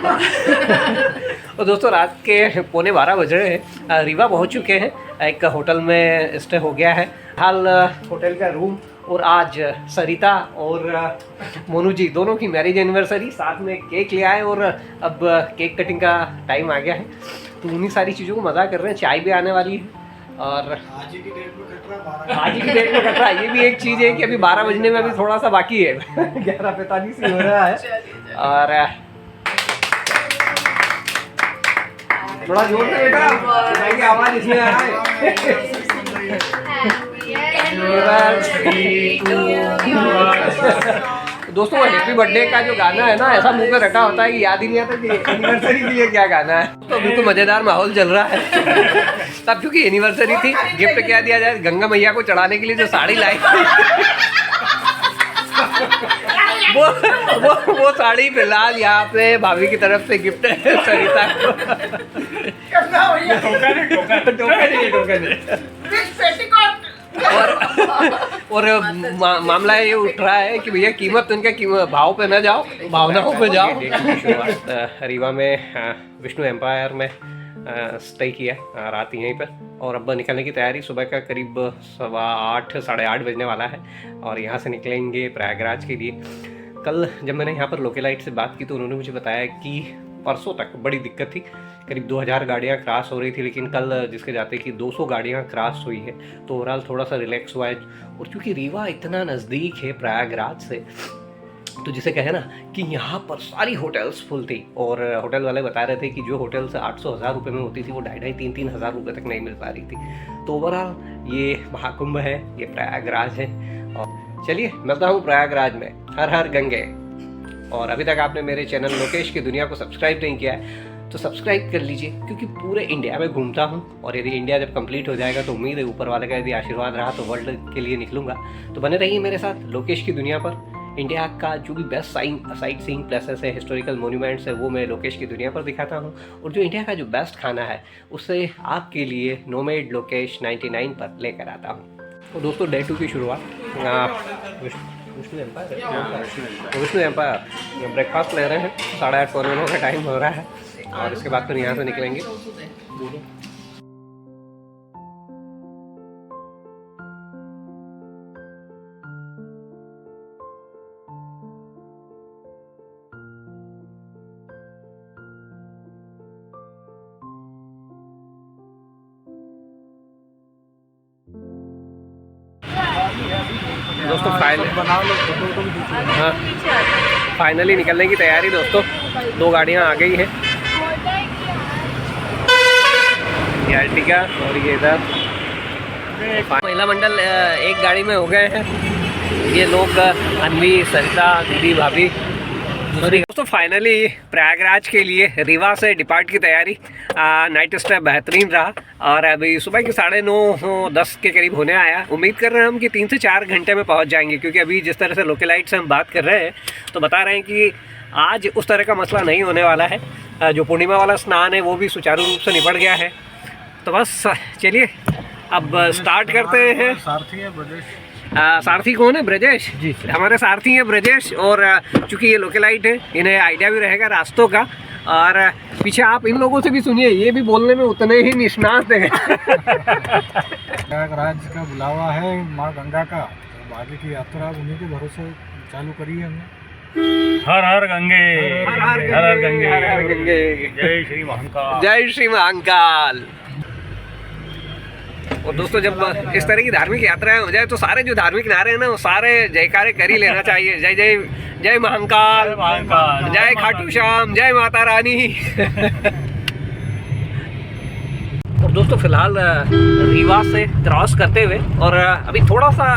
और दोस्तों रात के 11:15 बज रहे हैं, रीवा पहुंच चुके हैं। एक होटल में स्टे हो गया है हाल होटल का रूम। और आज सरिता और मोनू जी दोनों की मैरिज एनिवर्सरी, साथ में केक ले आए और अब केक कटिंग का टाइम आ गया है। तो उन्हीं सारी चीज़ों को मज़ा कर रहे हैं। चाय भी आने वाली है और आज ही की डेट में कट रहा है। ये भी एक चीज़ है कि अभी 12 बजने में अभी थोड़ा सा बाकी है। 11:45 ही हो रहा है। और थोड़ा जोर से बेटा, आवाज इसमें आ रहा है। दोस्तों वो हैप्पी बर्थडे का जो गाना है ना, ऐसा मुंह पे रटा होता है कि याद ही नहीं आता कि एनिवर्सरी के लिए क्या गाना है। तो बिल्कुल मजेदार माहौल चल रहा है। तब क्योंकि एनिवर्सरी थी, गिफ्ट क्या दिया जाए, गंगा मैया को चढ़ाने के लिए जो साड़ी लाई वो साड़ी फिलहाल यहाँ पे भाभी की तरफ से गिफ्ट है सरिता को। और मामला ये उठ रहा है कि भैया कीमत उनके भाव पे ना जाओ, भावनाओं पे जाओ। शुरुआत रीवा में विष्णु एम्पायर में स्टे किया रात यहीं पर, और अब निकलने की तैयारी। सुबह का करीब 8:15 साढ़े 8 बजने वाला है और यहाँ से निकलेंगे प्रयागराज के लिए। कल जब मैंने यहाँ पर लोकेलाइट से बात की तो उन्होंने मुझे बताया कि परसों तक बड़ी दिक्कत थी, करीब 2000 गाड़ियाँ क्रॉस हो रही थी, लेकिन कल जिसके जाते कि 200 गाड़ियाँ क्रॉस हुई है। तो ओवरऑल थोड़ा सा रिलैक्स हुआ है। और क्योंकि रीवा इतना नज़दीक है प्रयागराज से, तो जिसे कहे ना कि यहाँ पर सारी होटल्स फुल थी। और होटल वाले बता रहे थे कि जो होटल्स 800-1000 रुपये में होती थी वो 2,500-3,000 हज़ार रुपये तक नहीं मिल पा रही थी। तो ओवरऑल ये महाकुंभ है, ये प्रयागराज है। और चलिए मिलता हूँ प्रयागराज में। हर हर गंगे। और अभी तक आपने मेरे चैनल लोकेश की दुनिया को सब्सक्राइब नहीं किया है तो सब्सक्राइब कर लीजिए, क्योंकि पूरे इंडिया में घूमता हूँ। और यदि इंडिया जब कंप्लीट हो जाएगा तो उम्मीद है ऊपर वाले का यदि आशीर्वाद रहा तो वर्ल्ड के लिए निकलूँगा। तो बने रहिए मेरे साथ लोकेश की दुनिया पर। इंडिया का जो भी बेस्ट साइट सीइंग प्लेसेस है, हिस्टोरिकल मोन्यूमेंट्स है, वो मैं लोकेश की दुनिया पर दिखाता हूँ। और जो इंडिया का जो बेस्ट खाना है उसे आपके लिए नोमेड लोकेश 99 पर लेकर आता हूँ। तो दोस्तों डे 2 की शुरुआत विष्णु एम्पायर ब्रेकफास्ट ले रहे हैं। 8:30 पौने 9 का टाइम हो रहा है और इसके बाद फिर यहाँ से निकलेंगे। दोस्तों फाइनली निकलने की तैयारी दोस्तों। 2 गाड़ियाँ आ गई हैं, ये अर्टिगा और ये इधर महिला मंडल एक गाड़ी में हो गए हैं। ये लोग अन्वी, सरिता, दीदी, भाभी। दोस्तों फाइनली प्रयागराज के लिए रीवा से डिपार्ट की तैयारी। नाइट स्टे बेहतरीन रहा और अभी सुबह के 9:30-10 के करीब होने आया। उम्मीद कर रहे हैं हम कि 3 से 4 घंटे में पहुंच जाएंगे, क्योंकि अभी जिस तरह से लोकेलाइट से हम बात कर रहे हैं तो बता रहे हैं कि आज उस तरह का मसला नहीं होने वाला है। जो पूर्णिमा वाला स्नान है वो भी सुचारू रूप से निपट गया है। तो बस चलिए अब स्टार्ट करते हैं। सारथी है ब्रजेश। सारथी कौन है? ब्रजेश जी। हमारे सारथी हैं ब्रजेश। और चूँकि ये लोकेलाइट है, इन्हें आइडिया भी रहेगा रास्तों का। और पीछे आप इन लोगों से भी सुनिए, ये भी बोलने में उतने ही निष्णात हैं। प्रयागराज का बुलावा है माँ गंगा का, तो आगे की यात्रा उन्हीं के भरोसे चालू करी है हमने। हर हर गंगे, हर हर गंगे, हर हर गंगे। जय श्री महाकाल, जय श्री महाकाल। और दोस्तों जब इस तरह की धार्मिक यात्राएं हो जाए तो सारे जो धार्मिक नारे हैं ना वो सारे जयकारे कर ही लेना चाहिए। जय जय जय महाकाल, जय खाटू श्याम, जय माता रानी। और दोस्तों फिलहाल रीवा से क्रॉस करते हुए, और अभी थोड़ा सा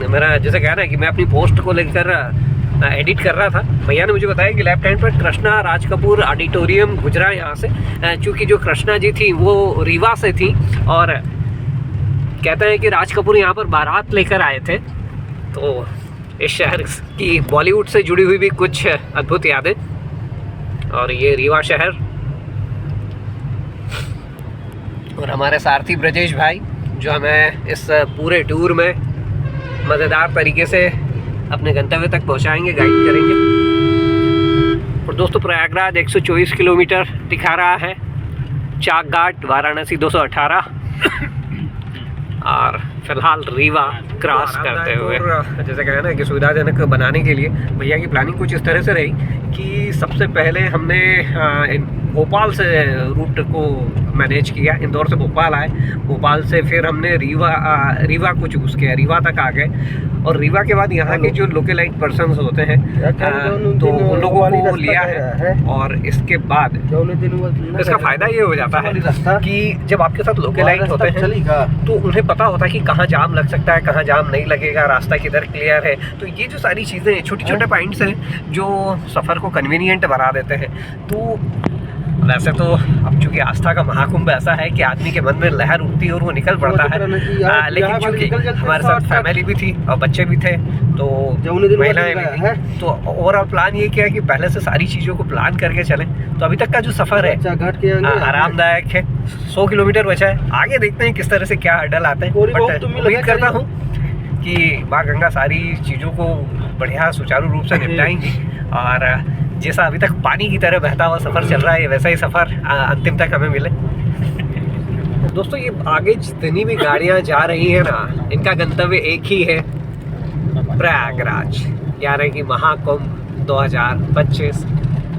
मेरा जैसे कहना है कि मैं अपनी पोस्ट को लेकर एडिट कर रहा था। भैया ने मुझे बताया कि लेफ्ट हैंड पर कृष्णा राज कपूर ऑडिटोरियम गुजरा यहाँ से, चूँकि जो कृष्णा जी थी वो रीवा से थी। और कहते हैं कि राज कपूर यहाँ पर बारात लेकर आए थे। तो इस शहर की बॉलीवुड से जुड़ी हुई भी कुछ अद्भुत यादें। और ये रीवा शहर और हमारे सारथी ब्रजेश भाई जो हमें इस पूरे टूर में मज़ेदार तरीके से अपने गंतव्य तक पहुँचाएंगे, गाइड करेंगे। और दोस्तों प्रयागराज 124 किलोमीटर दिखा रहा है, चाक घाट वाराणसी 218 और फिलहाल रीवा क्रॉस करते हुए जैसे कहना है कि सुविधाजनक बनाने के लिए भैया की प्लानिंग कुछ इस तरह से रही कि सबसे पहले हमने भोपाल से रूट को मैनेज किया, इंदौर से भोपाल आए, भोपाल से फिर हमने रीवा को चूज़ किया, रीवा तक आ गए और रीवा के बाद यहाँ के जो लोकलाइट पर्सन्स होते हैं तो उन लोगों को लिया है। और इसके बाद इसका फ़ायदा ये हो जाता है कि जब आपके साथ लोकलाइट होते हैं तो उन्हें पता होता है कि कहाँ जाम लग सकता है, कहाँ जाम नहीं लगेगा, रास्ता किधर क्लियर है। तो ये जो सारी चीज़ें छोटे छोटे पॉइंट्स हैं जो सफ़र को कन्वीनियंट बना देते हैं। तो वैसे तो अब चूँकि आस्था का महाकुंभ ऐसा है कि आदमी के मन में लहर उठती है और वो निकल पड़ता है, लेकिन चूँकि हमारे साथ फैमिली भी थी और बच्चे भी थे तो महिलाएं भी थी, तो ओवरऑल प्लान ये किया कि पहले से सारी चीज़ों को प्लान करके चलें। तो अभी तक का जो सफ़र है आरामदायक है, 100 किलोमीटर बचा है, आगे देखते हैं किस तरह से क्या हर्डल आते हैं। बट उम्मीद करता हूँ कि माँ गंगा सारी चीज़ों को बढ़िया सुचारू रूप से निपटाएंगी और जैसा अभी तक पानी की तरह बहता हुआ सफ़र चल रहा है वैसा ही सफ़र अंतिम तक हमें मिले। दोस्तों ये आगे जितनी भी गाड़ियाँ जा रही हैं ना, इनका गंतव्य एक ही है, प्रयागराज, यानी कि महाकुंभ 2025।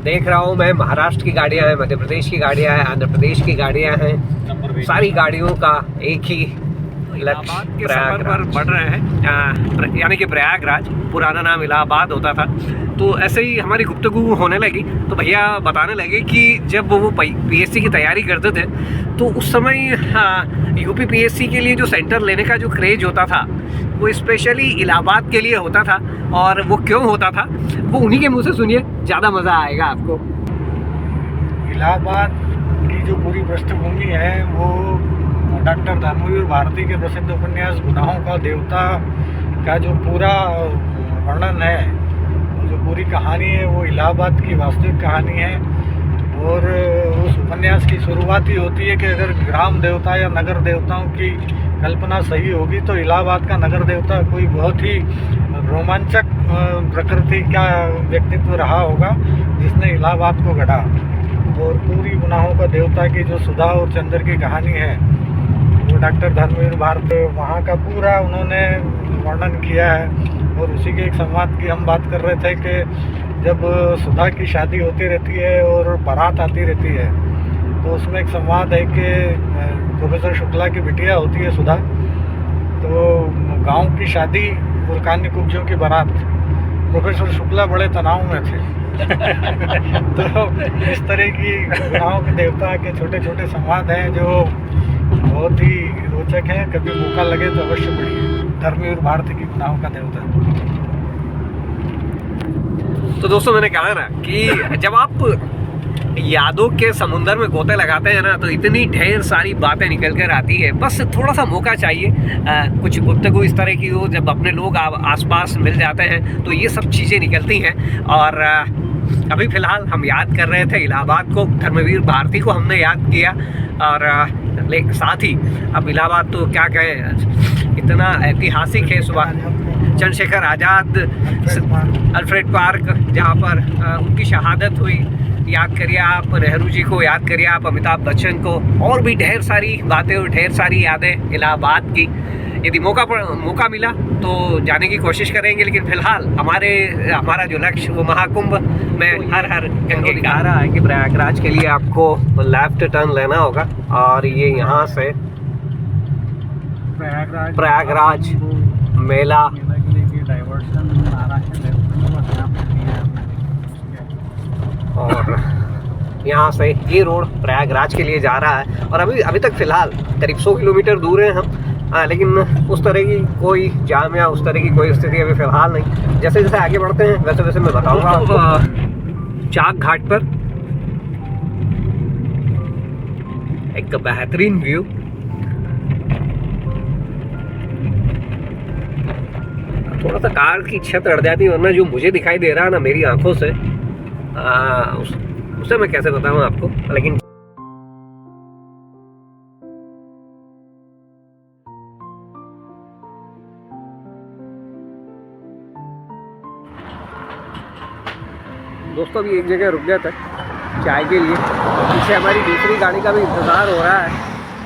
देख रहा हूँ मैं, महाराष्ट्र की गाड़ियाँ हैं, मध्य प्रदेश की गाड़ियाँ हैं, आंध्र प्रदेश की गाड़ियाँ हैं, सारी गाड़ियों का एक ही लक्ष्य प्रयाग पर बढ़ रहे हैं, यानी कि प्रयागराज, पुराना नाम इलाहाबाद होता था। तो ऐसे ही हमारी गुफ्तगू होने लगी तो भैया बताने लगे कि जब वो पीएससी की तैयारी करते थे तो उस समय यूपी पीएससी के लिए जो सेंटर लेने का जो क्रेज होता था वो स्पेशली इलाहाबाद के लिए होता था। और वो क्यों होता था वो उन्हीं के मुँह से सुनिए, ज़्यादा मज़ा आएगा आपको। इलाहाबाद की जो पूरी पृष्ठभूमि है वो डॉक्टर धर्मवीर भारती के प्रसिद्ध उपन्यास गुनाहों का देवता का जो पूरा वर्णन है, जो पूरी कहानी है वो इलाहाबाद की वास्तविक कहानी है। और उस उपन्यास की शुरुआत ही होती है कि अगर ग्राम देवता या नगर देवताओं की कल्पना सही होगी तो इलाहाबाद का नगर देवता कोई बहुत ही रोमांचक प्रकृति का व्यक्तित्व रहा होगा जिसने इलाहाबाद को गढ़ा। और पूरी गुनाहों का देवता की जो सुधा और चंद्र की कहानी है वो डॉक्टर धर्मवीर भारती वहाँ का पूरा उन्होंने वर्णन किया है। और उसी के एक संवाद की हम बात कर रहे थे कि जब सुधा की शादी होती रहती है और बारात आती रहती है तो उसमें एक संवाद है कि प्रोफेसर शुक्ला की बिटिया होती है सुधा, तो गांव की शादी और कान्य कुब्जों की बारात, प्रोफेसर शुक्ला बड़े तनाव में थे। तो इस तरह की गुनाहों के देवता के छोटे छोटे संवाद हैं जो बहुत ही रोचक हैं, कभी मौका लगे तो अवश्य पढ़िए, धर्मवीर भारती की गुनाहों का देवता। तो दोस्तों मैंने कहा ना कि जब आप यादों के समुंदर में गोते लगाते हैं ना तो इतनी ढेर सारी बातें निकल कर आती है, बस थोड़ा सा मौका चाहिए। कुछ गुफ्तगू इस तरह की हो, जब अपने लोग आसपास मिल जाते हैं तो ये सब चीज़ें निकलती हैं। और अभी फ़िलहाल हम याद कर रहे थे इलाहाबाद को, धर्मवीर भारती को हमने याद किया। और साथ ही अब इलाहाबाद तो क्या कहें, इतना ऐतिहासिक है। सुबह चंद्रशेखर आज़ाद अल्फ्रेड पार्क जहाँ पर उनकी शहादत हुई, याद करिए आप नेहरू जी को, याद करिए आप अमिताभ बच्चन को, और भी ढेर सारी बातें और ढेर सारी यादें इलाहाबाद की। यदि मौका मिला तो जाने की कोशिश करेंगे, लेकिन फ़िलहाल हमारा जो लक्ष्य वो महाकुंभ में हर गंगे दिखा रहा है कि प्रयागराज के लिए आपको लेफ्ट टर्न लेना होगा। और ये यहाँ से प्रयागराज मेला और यहाँ से ये रोड प्रयागराज के लिए जा रहा है। और अभी तक फ़िलहाल करीब 100 किलोमीटर दूर हैं हम, लेकिन उस तरह की कोई जाम या उस तरह की कोई स्थिति अभी फ़िलहाल नहीं। जैसे जैसे आगे बढ़ते हैं वैसे वैसे मैं बताऊँगा आपको। चाक घाट पर एक बेहतरीन व्यू, थोड़ा सा कार की छत अड़ जाती है, वरना जो मुझे दिखाई दे रहा है ना मेरी आंखों से, उसे मैं कैसे बताऊँ आपको। लेकिन दोस्तों अभी एक जगह रुक गए थे चाय के लिए। पीछे हमारी दूसरी गाड़ी का भी इंतज़ार हो रहा है।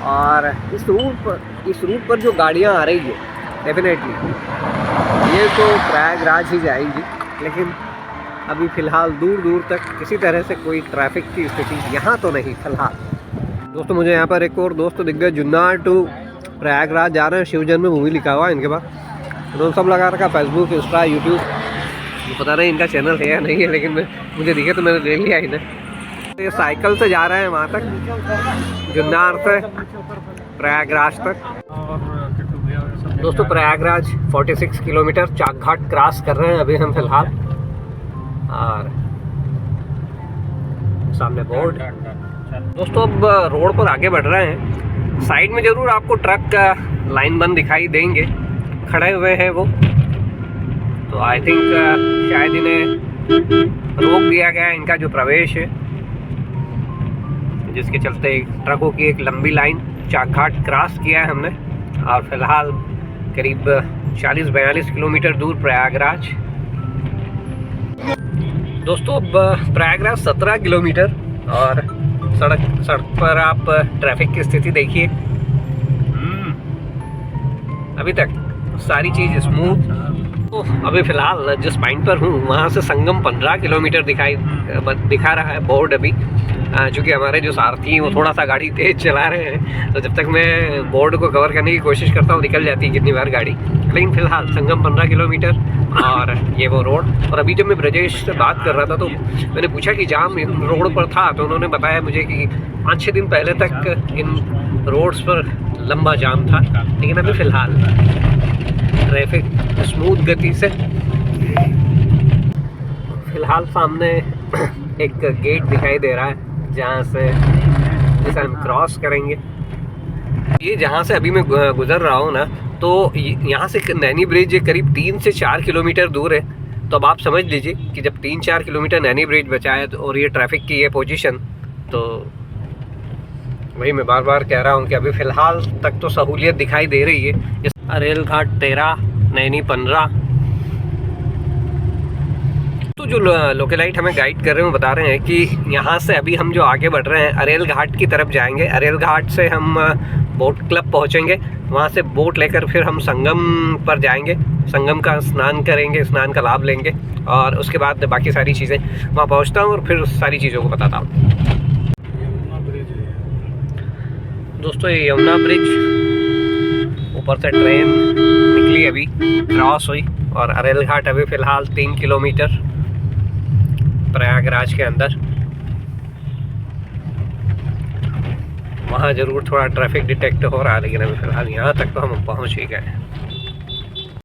और इस रूट पर जो गाड़ियाँ आ रही है डेफिनेटली ये तो प्रयागराज ही जाएंगी, लेकिन अभी फ़िलहाल दूर दूर तक किसी तरह से कोई ट्रैफिक की स्थिति यहाँ तो नहीं फ़िलहाल। दोस्तों मुझे यहाँ पर एक और दोस्त दिख गए, जुन्नार टू प्रयागराज जा रहे हैं, शिव जन्मभूमि लिखा हुआ है इनके पास। उन्होंने सब लगा रखा, फेसबुक, इंस्टा, यूट्यूब, पता नहीं इनका चैनल है या नहीं है, लेकिन मुझे दिखे तो मैंने ले लिया इन्हें। तो ये साइकिल से जा रहे हैं वहाँ तक, जुन्नार से प्रयागराज तक। दोस्तों प्रयागराज 46 किलोमीटर चाकघाट क्रॉस कर रहे हैं अभी हम फ़िलहाल। और सामने बोर्ड। दोस्तों अब रोड पर आगे बढ़ रहे हैं। साइड में ज़रूर आपको ट्रक का लाइन बंद दिखाई देंगे, खड़े हुए हैं वो। तो आई थिंक शायद इन्हें रोक दिया गया है, इनका जो प्रवेश है, जिसके चलते ट्रकों की एक लंबी लाइन चाकघाट क्रॉस किया है हमने। और फिलहाल करीब 40-42 किलोमीटर दूर प्रयागराज। दोस्तों अब प्रयागराज 17 किलोमीटर। और सड़क पर आप ट्रैफिक की स्थिति देखिए, अभी तक सारी चीज़ स्मूथ। तो अभी फ़िलहाल जिस पॉइंट पर हूँ वहाँ से संगम 15 किलोमीटर दिखा रहा है बोर्ड अभी। चूँकि हमारे जो सारथी हैं वो थोड़ा सा गाड़ी तेज़ चला रहे हैं, तो जब तक मैं बोर्ड को कवर करने की कोशिश करता हूँ निकल जाती है कितनी बार गाड़ी। लेकिन फ़िलहाल संगम 15 किलोमीटर और ये वो रोड। और अभी जब मैं ब्रजेश से बात कर रहा था तो मैंने पूछा कि जाम इन रोड पर था, तो उन्होंने बताया मुझे कि 5-6 दिन पहले तक इन रोड्स पर लंबा जाम था, लेकिन अभी फ़िलहाल ट्रैफिक स्मूथ गति से। फ़िलहाल सामने एक गेट दिखाई दे रहा है जहाँ से जिसे हम क्रॉस करेंगे। ये जहाँ से अभी मैं गुज़र रहा हूँ ना, तो यहाँ से नैनी ब्रिज करीब 3 से 4 किलोमीटर दूर है। तो अब आप समझ लीजिए कि जब 3-4 किलोमीटर नैनी ब्रिज बचा है और ये ट्रैफिक की ये पोजीशन, तो वही मैं बार बार कह रहा हूँ कि अभी फ़िलहाल तक तो सहूलियत दिखाई दे रही है। अरेल घाट 13, नैनी 15। तो जो लोकेलाइट हमें गाइड कर रहे हैं वो बता रहे हैं कि यहाँ से अभी हम जो आगे बढ़ रहे हैं अरेल घाट की तरफ जाएंगे। अरेल घाट से हम बोट क्लब पहुँचेंगे, वहाँ से बोट लेकर फिर हम संगम पर जाएंगे, संगम का स्नान करेंगे, स्नान का लाभ लेंगे और उसके बाद बाकी सारी चीज़ें वहाँ पहुँचता हूँ और फिर सारी चीज़ों को बताता हूँ। दोस्तों ये यमुना ब्रिज, ऊपर से ट्रेन निकली अभी, क्रॉस हुई। और अरेल घाट अभी फ़िलहाल 3 किलोमीटर प्रयागराज के अंदर। वहाँ ज़रूर थोड़ा ट्रैफिक डिटेक्ट हो रहा है, लेकिन अभी फ़िलहाल यहाँ तक तो हम पहुँच ही गए।